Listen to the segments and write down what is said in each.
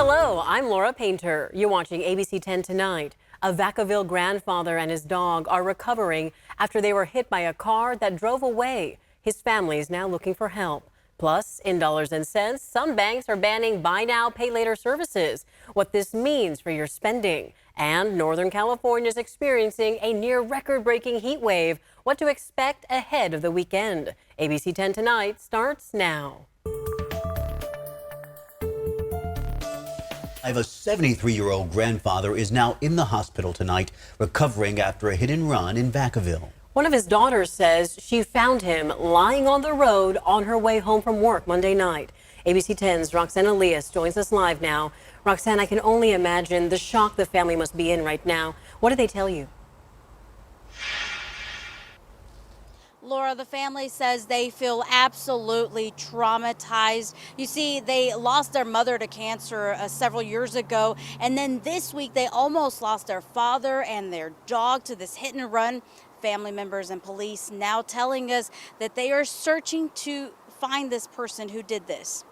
Hello, I'm Laura Painter. You're watching ABC10 Tonight. A Vacaville grandfather and his dog are recovering after they were hit by a car that drove away. His family is now looking for help. Plus, in dollars and cents, some banks are banning buy now, pay later services. What this means for your spending. And Northern California is experiencing a near record-breaking heat wave. What to expect ahead of the weekend. ABC10 Tonight starts now. A 73-year-old grandfather is now in the hospital tonight, recovering after a hit and run in Vacaville. One of his daughters says she found him lying on the road on her way home from work Monday night. ABC 10's Roxanne Elias joins us live now. Roxanne, I can only imagine the shock the family must be in right now. What did they tell you? Laura, the family says they feel absolutely traumatized. You see, they lost their mother to cancer several years ago, and then this week they almost lost their father and their dog to this hit and run. Family members and police now telling us that they are searching to find this person who did this.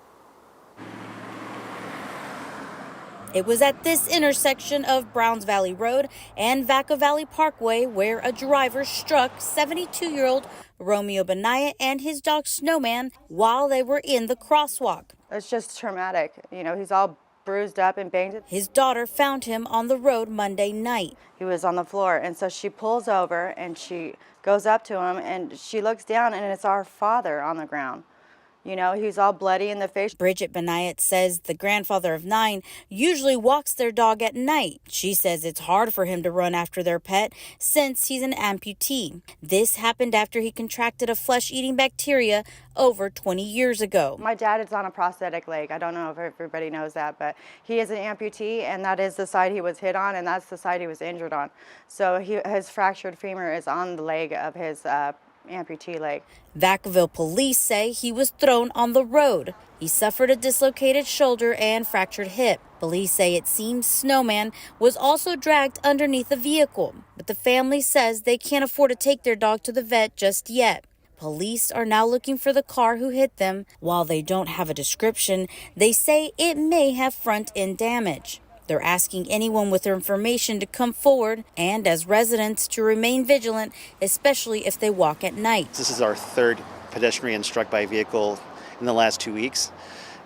It was at this intersection of Browns Valley Road and Vaca Valley Parkway where a driver struck 72-year-old Romeo Benaya and his dog Snowman while they were in the crosswalk. It's just traumatic. You know, he's all bruised up and banged. His daughter found him on the road Monday night. He was on the floor, and so she pulls over and she goes up to him and she looks down, and it's our father on the ground. You know, he's all bloody in the face. Bridget Benayat says the grandfather of 9 usually walks their dog at night. She says it's hard for him to run after their pet since he's an amputee. This happened after he contracted a flesh-eating bacteria over 20 years ago. My dad is on a prosthetic leg. I don't know if everybody knows that, but he is an amputee, and that is the side he was hit on, and that's the side he was injured on. So his fractured femur is on the leg of his amputee leg. Vacaville police say he was thrown on the road. He suffered a dislocated shoulder and fractured hip. Police say it seems Snowman was also dragged underneath the vehicle, but the family says they can't afford to take their dog to the vet just yet. Police are now looking for the car who hit them. While they don't have a description, they say it may have front-end damage. They're asking anyone with their information to come forward and as residents to remain vigilant, especially if they walk at night. This is our third pedestrian struck by a vehicle in the last 2 weeks.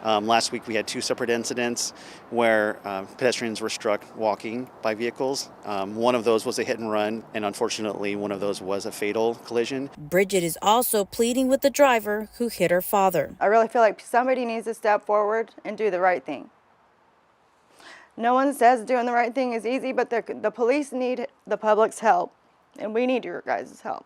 Last week we had 2 separate incidents where pedestrians were struck walking by vehicles. One of those was a hit and run, and unfortunately one of those was a fatal collision. Bridget is also pleading with the driver who hit her father. I really feel like somebody needs to step forward and do the right thing. No one says doing the right thing is easy, but the police need the public's help, and we need your guys' help.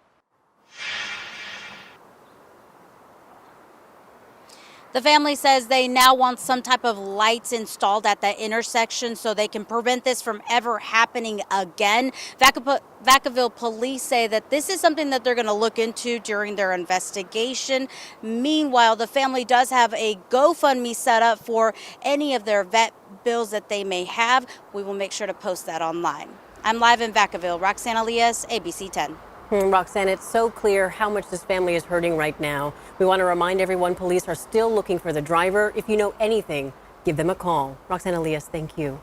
The family says they now want some type of lights installed at that intersection so they can prevent this from ever happening again. Vacaville police say that this is something that they're going to look into during their investigation. Meanwhile, the family does have a GoFundMe set up for any of their vet bills that they may have. We will make sure to post that online. I'm live in Vacaville. Roxanne Elias, ABC 10. Roxanne, it's so clear how much this family is hurting right now. We want to remind everyone police are still looking for the driver. If you know anything, give them a call. Roxanne Elias, thank you.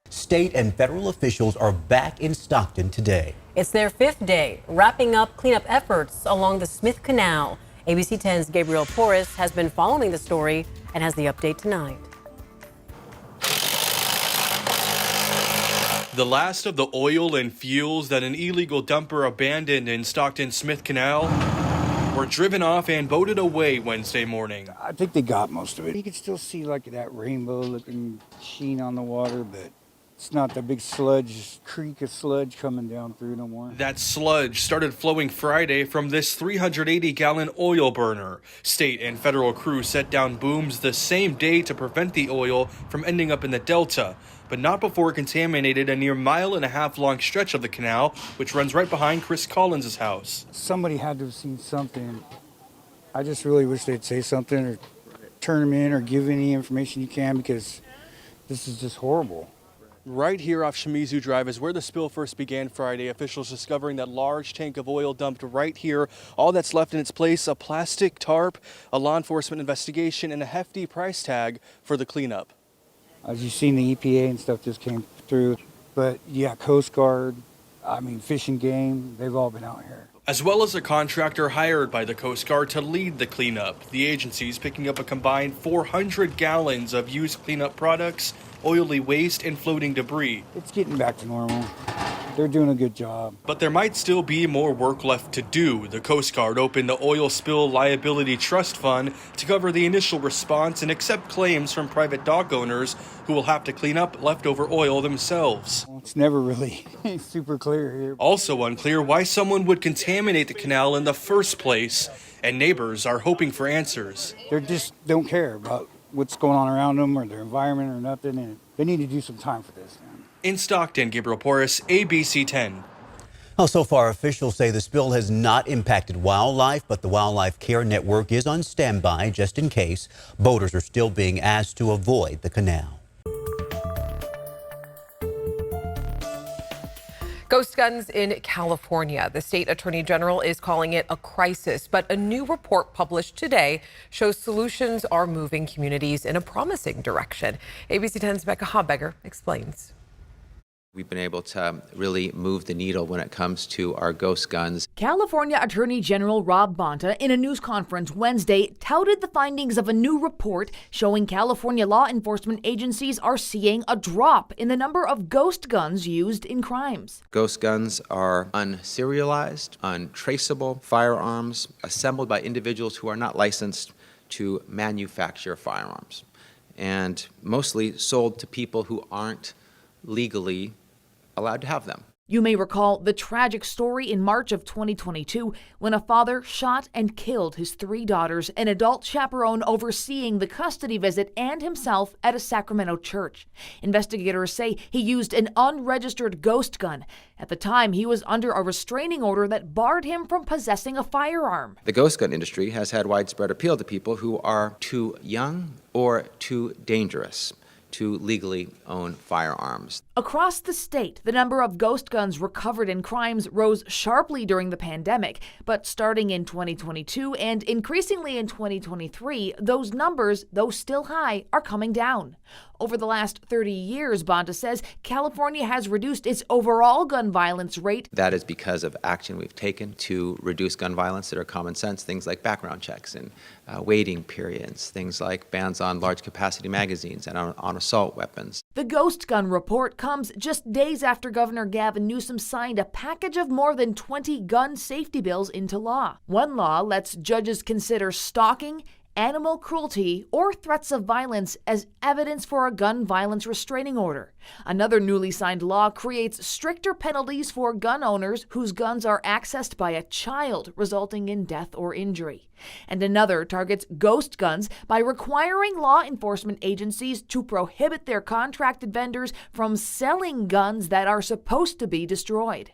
State and federal officials are back in Stockton today. It's their 5th day, wrapping up cleanup efforts along the Smith Canal. ABC 10's Gabriel Porras has been following the story and has the update tonight. The last of the oil and fuels that an illegal dumper abandoned in Stockton Smith Canal were driven off and boated away Wednesday morning. I think they got most of it. You can still see like that rainbow-looking sheen on the water, but it's not the big sludge, creek of sludge coming down through no more. That sludge started flowing Friday from this 380-gallon oil burner. State and federal crews set down booms the same day to prevent the oil from ending up in the Delta, but not before it contaminated a near 1.5-mile long stretch of the canal, which runs right behind Chris Collins' house. Somebody had to have seen something. I just really wish they'd say something or turn them in or give any information you can, because this is just horrible. Right here off Shimizu Drive is where the spill first began Friday. Officials discovering that large tank of oil dumped right here. All that's left in its place, a plastic tarp, a law enforcement investigation, and a hefty price tag for the cleanup. As you've seen, the EPA and stuff just came through. But yeah, Coast Guard, Fish and Game, they've all been out here. As well as a contractor hired by the Coast Guard to lead the cleanup. The agency's picking up a combined 400 gallons of used cleanup products, oily waste, and floating debris. It's getting back to normal. They're doing a good job. But there might still be more work left to do. The Coast Guard opened the Oil Spill Liability Trust Fund to cover the initial response and accept claims from private dock owners who will have to clean up leftover oil themselves. It's never really super clear here. Also unclear why someone would contaminate the canal in the first place, and neighbors are hoping for answers. They just don't care about what's going on around them or their environment or nothing, and they need to do some time for this, man. In Stockton, Gabriel Porras, ABC10. Well, so far, officials say the spill has not impacted wildlife, but the Wildlife Care Network is on standby just in case. Boaters are still being asked to avoid the canal. Ghost guns in California. The state attorney general is calling it a crisis, but a new report published today shows solutions are moving communities in a promising direction. ABC 10's Becca Habegger explains. We've been able to really move the needle when it comes to our ghost guns. California Attorney General Rob Bonta, in a news conference Wednesday, touted the findings of a new report showing California law enforcement agencies are seeing a drop in the number of ghost guns used in crimes. Ghost guns are unserialized, untraceable firearms assembled by individuals who are not licensed to manufacture firearms, and mostly sold to people who aren't legally allowed to have them. You may recall the tragic story in March of 2022 when a father shot and killed his 3 daughters, an adult chaperone overseeing the custody visit, and himself at a Sacramento church. Investigators say he used an unregistered ghost gun. At the time, he was under a restraining order that barred him from possessing a firearm. The ghost gun industry has had widespread appeal to people who are too young or too dangerous to legally own firearms. Across the state, the number of ghost guns recovered in crimes rose sharply during the pandemic, but starting in 2022 and increasingly in 2023, those numbers, though still high, are coming down. Over the last 30 years, Bonta says, California has reduced its overall gun violence rate. That is because of action we've taken to reduce gun violence that are common sense, things like background checks and waiting periods, things like bans on large capacity magazines and on assault weapons. The ghost gun report comes just days after Governor Gavin Newsom signed a package of more than 20 gun safety bills into law. One law lets judges consider stalking, animal cruelty, or threats of violence as evidence for a gun violence restraining order. Another newly signed law creates stricter penalties for gun owners whose guns are accessed by a child, resulting in death or injury. And another targets ghost guns by requiring law enforcement agencies to prohibit their contracted vendors from selling guns that are supposed to be destroyed.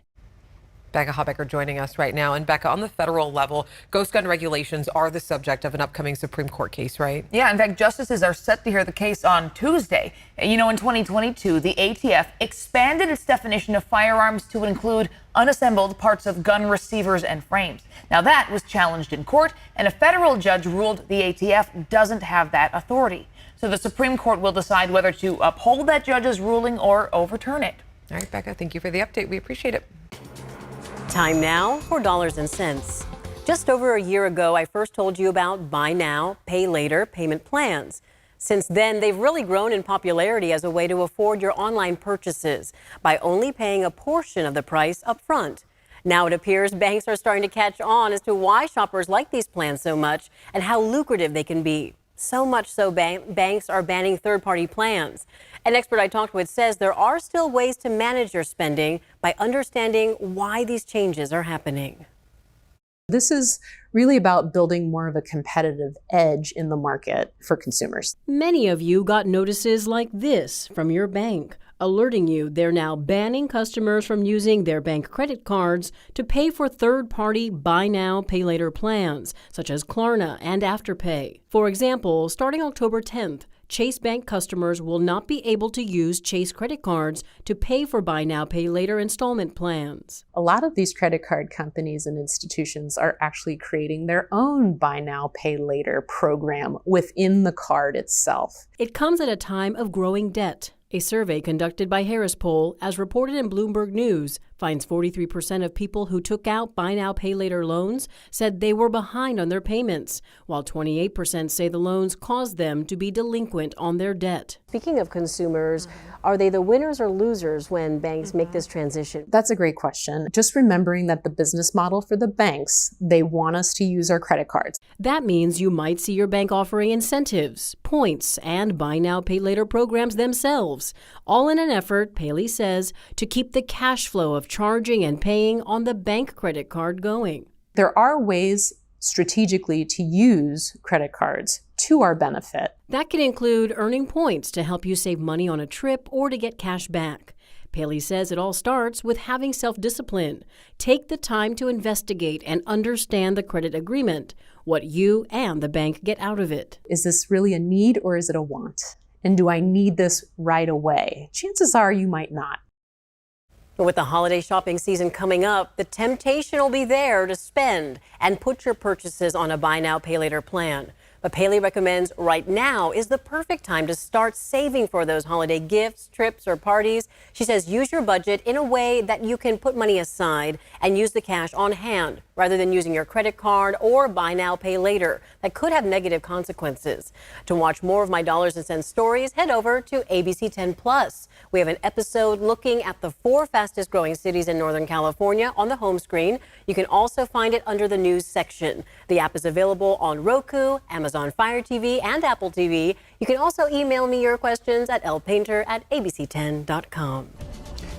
Becca Habegger joining us right now. And Becca, on the federal level, ghost gun regulations are the subject of an upcoming Supreme Court case, right? Yeah, in fact, justices are set to hear the case on Tuesday. You know, in 2022, the ATF expanded its definition of firearms to include unassembled parts of gun receivers and frames. Now, that was challenged in court, and a federal judge ruled the ATF doesn't have that authority. So the Supreme Court will decide whether to uphold that judge's ruling or overturn it. All right, Becca, thank you for the update. We appreciate it. Time now for Dollars and Cents. Just over a year ago, I first told you about buy now, pay later payment plans. Since then, they've really grown in popularity as a way to afford your online purchases by only paying a portion of the price up front. Now it appears banks are starting to catch on as to why shoppers like these plans so much and how lucrative they can be. So much so banks are banning third-party plans. An expert I talked with says there are still ways to manage your spending by understanding why these changes are happening. This is really about building more of a competitive edge in the market for consumers. Many of you got notices like this from your bank, alerting you they're now banning customers from using their bank credit cards to pay for third-party buy now, pay later plans, such as Klarna and Afterpay. For example, starting October 10th, Chase Bank customers will not be able to use Chase credit cards to pay for buy now, pay later installment plans. A lot of these credit card companies and institutions are actually creating their own buy now, pay later program within the card itself. It comes at a time of growing debt. A survey conducted by Harris Poll, as reported in Bloomberg News, finds 43% of people who took out buy now, pay later loans said they were behind on their payments, while 28% say the loans caused them to be delinquent on their debt. Speaking of consumers, are they the winners or losers when banks make this transition? That's a great question. Just remembering that the business model for the banks, they want us to use our credit cards. That means you might see your bank offering incentives, points, and buy now, pay later programs themselves, all in an effort, Paley says, to keep the cash flow of charging and paying on the bank credit card going. There are ways strategically to use credit cards to our benefit. That can include earning points to help you save money on a trip or to get cash back. Paley says it all starts with having self-discipline. Take the time to investigate and understand the credit agreement, what you and the bank get out of it. Is this really a need or is it a want? And do I need this right away? Chances are you might not. With the holiday shopping season coming up, the temptation will be there to spend and put your purchases on a buy now, pay later plan. But Paley recommends right now is the perfect time to start saving for those holiday gifts, trips, or parties. She says use your budget in a way that you can put money aside and use the cash on hand rather than using your credit card or buy now, pay later. That could have negative consequences. To watch more of my Dollars and Cents stories, head over to ABC10 Plus. We have an episode looking at the 4 fastest growing cities in Northern California on the home screen. You can also find it under the news section. The app is available on Roku, Amazon Fire TV, and Apple TV. You can also email me your questions at lpainter@abc10.com.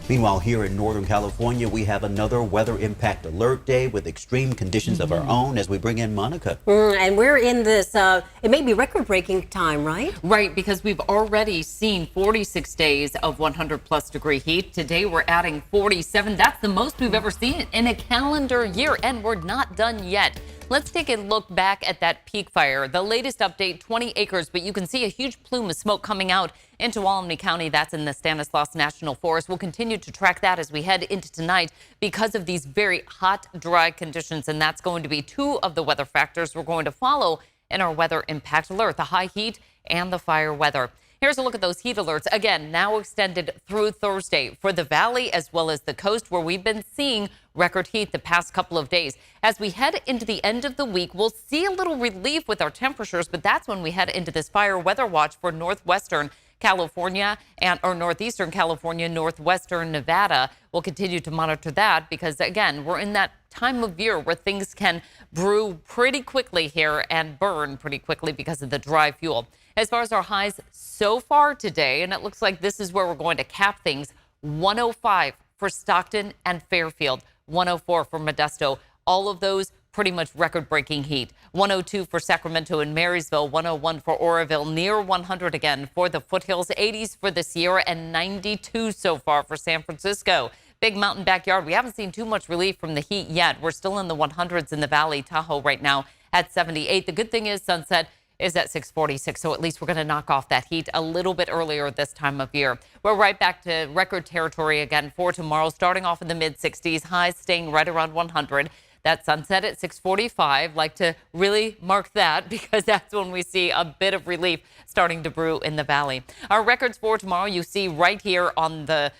Meanwhile, here in Northern California, we have another weather impact alert day with extreme conditions of our own as we bring in Monica. And we're in this, it may be record-breaking time, right? Right, because we've already seen 46 days of 100-plus degree heat. Today, we're adding 47. That's the most we've ever seen in a calendar year, and we're not done yet. Let's take a look back at that peak fire. The latest update, 20 acres, but you can see a huge plume of smoke coming out into Walmsley County. That's in the Stanislaus National Forest. We'll continue to track that as we head into tonight because of these very hot, dry conditions. And that's going to be 2 of the weather factors we're going to follow in our weather impact alert, the high heat and the fire weather. Here's a look at those heat alerts. Again, now extended through Thursday for the valley as well as the coast, where we've been seeing record heat the past couple of days. As we head into the end of the week, we'll see a little relief with our temperatures, but that's when we head into this fire weather watch for northwestern California or northeastern California, northwestern Nevada. We'll continue to monitor that because, again, we're in that time of year where things can brew pretty quickly here and burn pretty quickly because of the dry fuel. As far as our highs so far today, and it looks like this is where we're going to cap things, 105 for Stockton and Fairfield, 104 for Modesto. All of those pretty much record-breaking heat. 102 for Sacramento and Marysville, 101 for Oroville, near 100 again for the foothills, 80s for the Sierra, and 92 so far for San Francisco. Big Mountain Backyard, we haven't seen too much relief from the heat yet. We're still in the 100s in the Valley. Tahoe right now at 78. The good thing is Sunset is at 646, so at least we're going to knock off that heat a little bit earlier this time of year. We're right back to record territory again for tomorrow, starting off in the mid-60s, highs staying right around 100. That sunset at 6:45. Like to really mark that because that's when we see a bit of relief starting to brew in the valley. Our records for tomorrow you see right here on the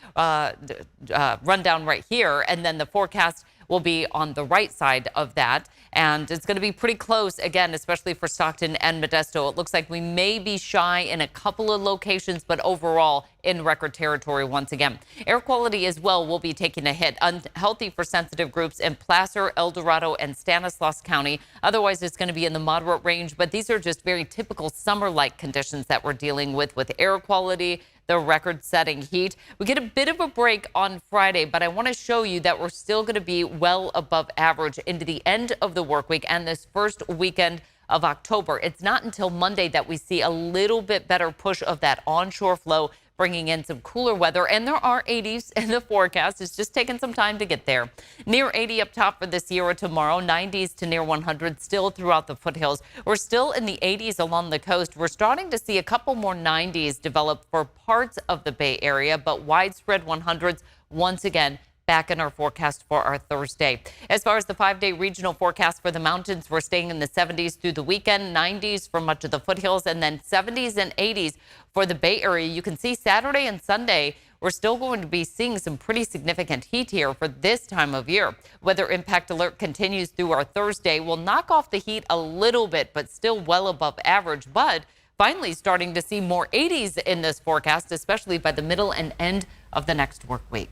rundown right here, and then the forecast will be on the right side of that. And it's going to be pretty close, again, especially for Stockton and Modesto. It looks like we may be shy in a couple of locations, but overall in record territory once again. Air quality as well will be taking a hit. Unhealthy for sensitive groups in Placer, El Dorado, and Stanislaus County. Otherwise, it's going to be in the moderate range, but these are just very typical summer-like conditions that we're dealing with air quality, the record-setting heat. We get a bit of a break on Friday, but I want to show you that we're still going to be well above average into the end of the work week and this first weekend of October. It's not until Monday that we see a little bit better push of that onshore flow, bringing in some cooler weather, and there are 80s in the forecast. It's just taking some time to get there. Near 80 up top for this Sierra tomorrow, 90s to near 100 still throughout the foothills. We're still in the 80s along the coast. We're starting to see a couple more 90s develop for parts of the Bay Area, but widespread 100s once again back in our forecast for our Thursday. As far as the 5-day regional forecast for the mountains, we're staying in the 70s through the weekend, 90s for much of the foothills, and then 70s and 80s for the Bay Area. You can see Saturday and Sunday, we're still going to be seeing some pretty significant heat here for this time of year. Weather impact alert continues through our Thursday. We'll knock off the heat a little bit, but still well above average. But finally starting to see more 80s in this forecast, especially by the middle and end of the next work week.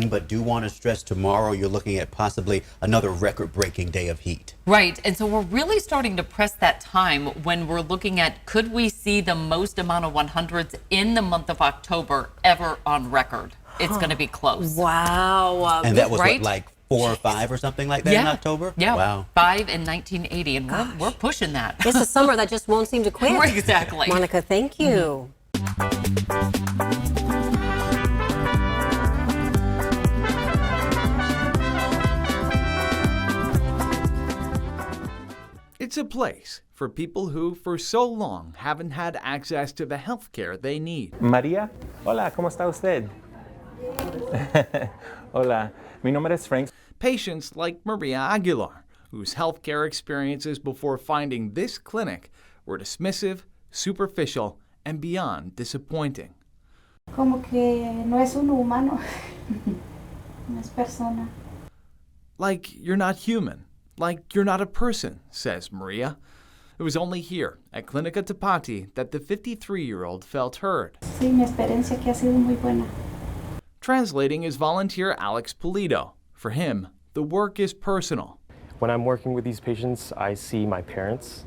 But do want to stress tomorrow you're looking at possibly another record-breaking day of heat. Right. And so we're really starting to press that time when we're looking at, could we see the most amount of 100s in the month of October ever on record? It's going to be close. Wow. And that was right? what, like 4 or 5 or something like that in October? Yeah. Wow. 5 in 1980. And we're pushing that. It's a summer that just won't seem to quit. Exactly. Monica, thank you. It's a place for people who, for so long, haven't had access to the health care they need. María, hola, ¿cómo está usted? Hola, mi nombre es Frank. Patients like Maria Aguilar, whose health care experiences before finding this clinic were dismissive, superficial, and beyond disappointing. Como que no es un humano, no es persona. Like you're not human. Like you're not a person, says Maria. It was only here at Clínica Tepati that the 53-year-old felt heard. Sí, mi experiencia que ha sido muy buena. Translating is volunteer Alex Pulido. For him, the work is personal. When I'm working with these patients, I see my parents.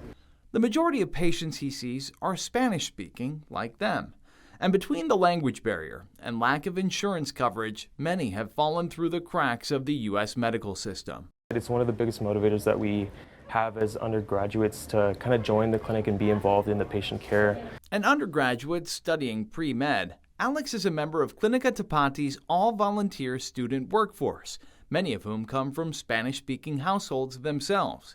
The majority of patients he sees are Spanish-speaking, like them. And between the language barrier and lack of insurance coverage, many have fallen through the cracks of the U.S. medical system. It's one of the biggest motivators that we have as undergraduates to kind of join the clinic and be involved in the patient care. An undergraduate studying pre-med, Alex is a member of Clínica Tepati's all-volunteer student workforce, many of whom come from Spanish-speaking households themselves.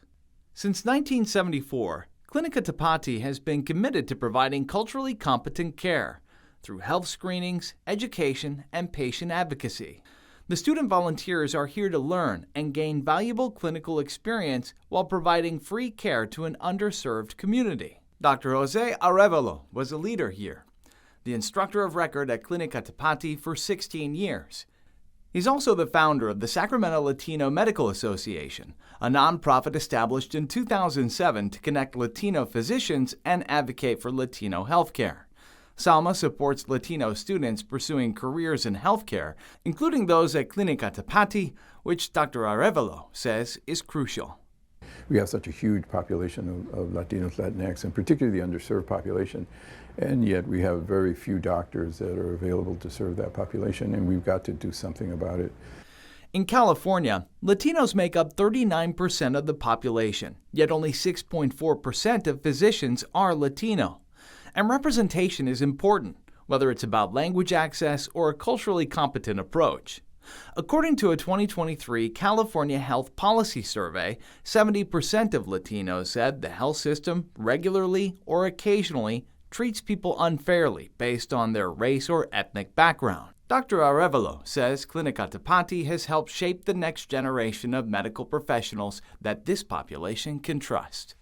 Since 1974, Clínica Tepati has been committed to providing culturally competent care through health screenings, education, and patient advocacy. The student volunteers are here to learn and gain valuable clinical experience while providing free care to an underserved community. Dr. Jose Arevalo was a leader here, the instructor of record at Clínica Tepati for 16 years. He's also the founder of the Sacramento Latino Medical Association, a nonprofit established in 2007 to connect Latino physicians and advocate for Latino healthcare. SALMA supports Latino students pursuing careers in healthcare, including those at Clínica Tepati, which Dr. Arevalo says is crucial. We have such a huge population of Latinos, Latinx, and particularly the underserved population, and yet we have very few doctors that are available to serve that population, and we've got to do something about it. In California, Latinos make up 39% of the population, yet only 6.4% of physicians are Latino. And representation is important, whether it's about language access or a culturally competent approach. According to a 2023 California Health Policy Survey, 70% of Latinos said the health system regularly or occasionally treats people unfairly based on their race or ethnic background. Dr. Arevalo says Clínica Tepati has helped shape the next generation of medical professionals that this population can trust.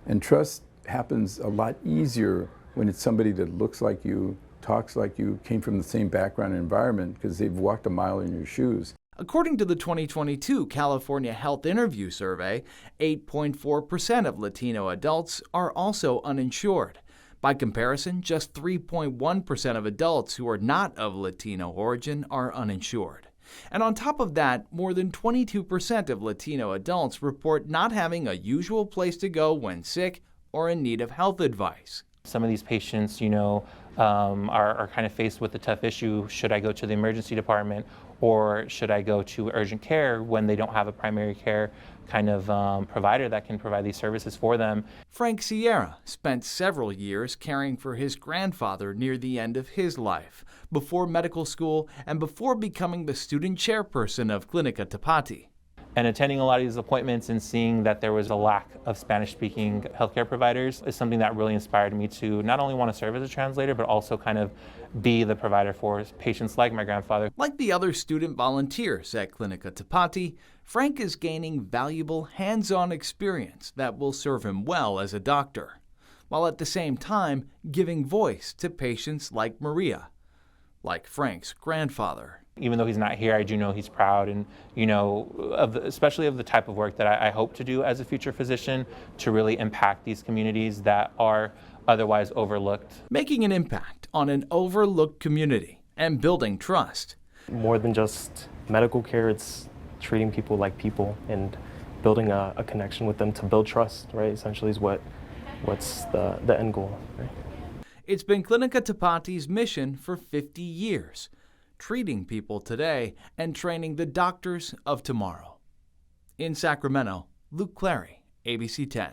And trust happens a lot easier when it's somebody that looks like you, talks like you, came from the same background and environment because they've walked a mile in your shoes. According to the 2022 California Health Interview Survey, 8.4% of Latino adults are also uninsured. By comparison, just 3.1% of adults who are not of Latino origin are uninsured. And on top of that, more than 22% of Latino adults report not having a usual place to go when sick or in need of health advice. Some of these patients, are kind of faced with the tough issue, should I go to the emergency department or should I go to urgent care when they don't have a primary care kind of provider that can provide these services for them. Frank Sierra spent several years caring for his grandfather near the end of his life, before medical school and before becoming the student chairperson of Clinica Tapati. And attending a lot of these appointments and seeing that there was a lack of Spanish-speaking healthcare providers is something that really inspired me to not only want to serve as a translator, but also kind of be the provider for patients like my grandfather. Like the other student volunteers at Clinica Tapati, Frank is gaining valuable hands-on experience that will serve him well as a doctor, while at the same time giving voice to patients like Maria, like Frank's grandfather. Even though he's not here, I do know he's proud, and especially of the type of work that I hope to do as a future physician, to really impact these communities that are otherwise overlooked. Making an impact on an overlooked community and building trust. More than just medical care, it's treating people like people and building a connection with them to build trust, right? Essentially is what's the end goal, right? It's been Clinica Tapati's mission for 50 years. Treating people today and training the doctors of tomorrow. In Sacramento, Luke Clary, ABC 10.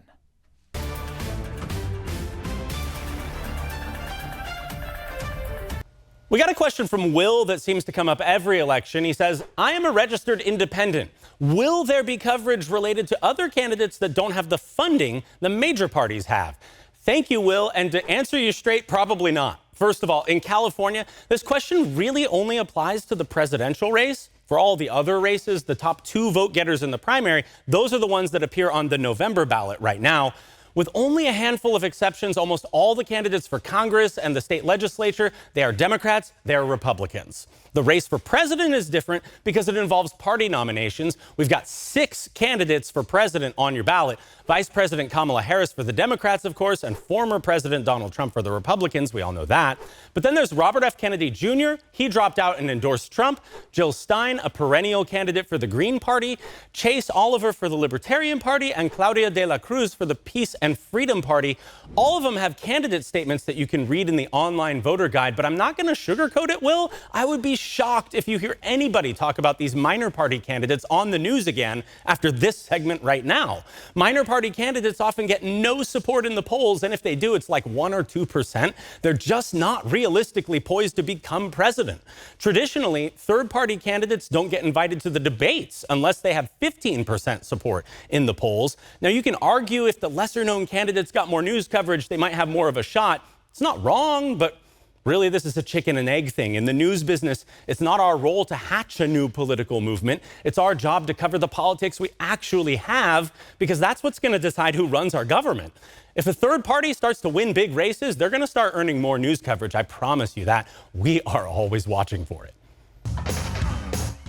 We got a question from Will that seems to come up every election. He says, I am a registered independent. Will there be coverage related to other candidates that don't have the funding the major parties have? Thank you, Will. And to answer you straight, probably not. First of all, in California, this question really only applies to the presidential race. For all the other races, the top 2 vote getters in the primary, those are the ones that appear on the November ballot right now. With only a handful of exceptions, almost all the candidates for Congress and the state legislature, they are Democrats, they are Republicans. The race for president is different because it involves party nominations. We've got 6 candidates for president on your ballot. Vice President Kamala Harris for the Democrats, of course, and former President Donald Trump for the Republicans. We all know that. But then there's Robert F. Kennedy Jr. He dropped out and endorsed Trump. Jill Stein, a perennial candidate for the Green Party. Chase Oliver for the Libertarian Party. And Claudia de la Cruz for the Peace and Freedom Party. All of them have candidate statements that you can read in the online voter guide, but I'm not going to sugarcoat it, Will. I would be shocked if you hear anybody talk about these minor party candidates on the news again after this segment right now. Minor party candidates often get no support in the polls, and if they do, it's like 1 or 2%. They're just not realistically poised to become president. Traditionally, third-party candidates don't get invited to the debates unless they have 15% support in the polls. Now, you can argue if the lesser-known candidates got more news coverage, they might have more of a shot. It's not wrong, but really, this is a chicken and egg thing. In the news business, it's not our role to hatch a new political movement. It's our job to cover the politics we actually have, because that's what's going to decide who runs our government. If a third party starts to win big races, they're going to start earning more news coverage. I promise you that. We are always watching for it.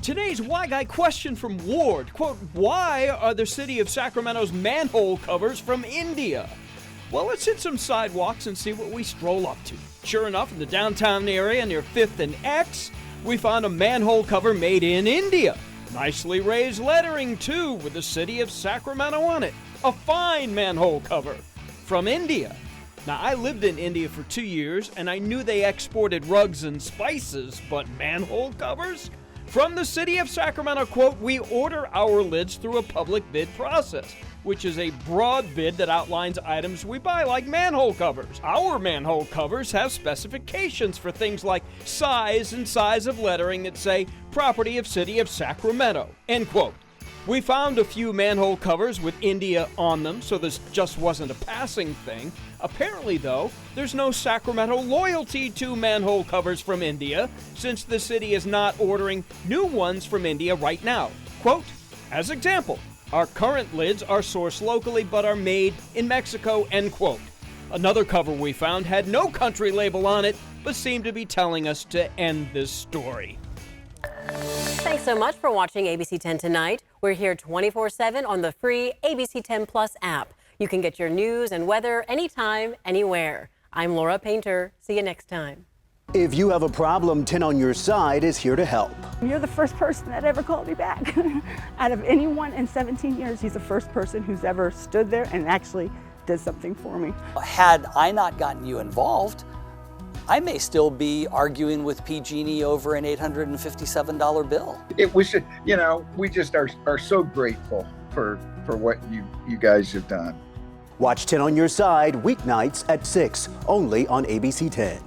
Today's Why Guy question from Ward. Quote, why are the city of Sacramento's manhole covers from India? Well, let's hit some sidewalks and see what we stroll up to. Sure enough, in the downtown area near 5th and X, we found a manhole cover made in India. Nicely raised lettering, too, with the city of Sacramento on it. A fine manhole cover from India. Now, I lived in India for 2 years, and I knew they exported rugs and spices, but manhole covers? From the city of Sacramento, quote, we order our lids through a public bid process, which is a broad bid that outlines items we buy, like manhole covers. Our manhole covers have specifications for things like size and size of lettering that say, property of city of Sacramento, end quote. We found a few manhole covers with India on them, so this just wasn't a passing thing. Apparently, though, there's no Sacramento loyalty to manhole covers from India, since the city is not ordering new ones from India right now. Quote, as example, our current lids are sourced locally but are made in Mexico, end quote. Another cover we found had no country label on it, but seemed to be telling us to end this story. Thanks so much for watching ABC 10 Tonight. We're here 24/7 on the free ABC 10 Plus app. You can get your news and weather anytime, anywhere. I'm Laura Painter. See you next time. If you have a problem, 10 on your side is here to help. You're the first person that ever called me back. Out of anyone in 17 years, he's the first person who's ever stood there and actually did something for me. Had I not gotten you involved, I may still be arguing with PG&E over an $857 bill. It was, you know, we just are so grateful for for what you guys have done. Watch 10 on Your Side weeknights at 6, only on ABC 10.